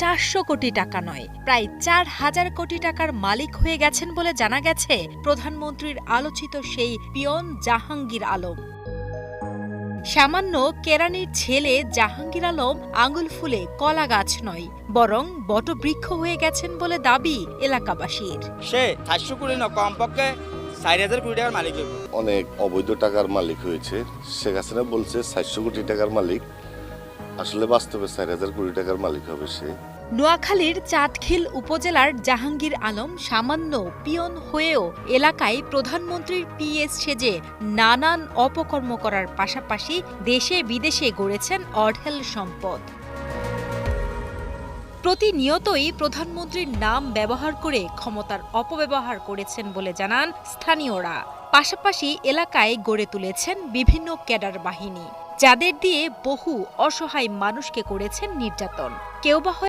400 কোটি টাকা নয়, প্রায় 4000 কোটি টাকার মালিক হয়ে গেছেন বলে জানা গেছে প্রধানমন্ত্রীর আলোচিত সেই পিয়ন জাহাঙ্গীর আলম। সামান্য কেরানির ছেলে জাহাঙ্গীর আলম আঙুল ফুলে কলা গাছ নয়, বরং বটবৃক্ষ হয়ে গেছেন বলে দাবি এলাকাবাসীর। সে 400 কোটি না, কমপক্ষে 4000 কোটি টাকার মালিক হবে। অনেক অবৈধ টাকার মালিক হয়েছে। শেখ হাসিনা বলছে 400 কোটি টাকার মালিক, আসলে বাস্তবে 4000 কোটি টাকার মালিক হবে সে। নোয়াখালীর চাটখিল উপজেলার জাহাঙ্গীর আলম সামান্য পিয়ন হয়েও এলাকায় প্রধানমন্ত্রীর পিএস সেজে নানান অপকর্ম করার পাশাপাশি দেশে বিদেশে গড়েছেন অঢেল সম্পদ। প্রতিনিয়তই প্রধানমন্ত্রীর নাম ব্যবহার করে ক্ষমতার অপব্যবহার করেছেন বলে জানান স্থানীয়রা। পাশাপাশি এলাকায় গড়ে তুলেছেন বিভিন্ন ক্যাডার বাহিনী, যাদের দিয়ে বহু অসহায় মানুষকে করেছেন নির্যাতন। কেউ বা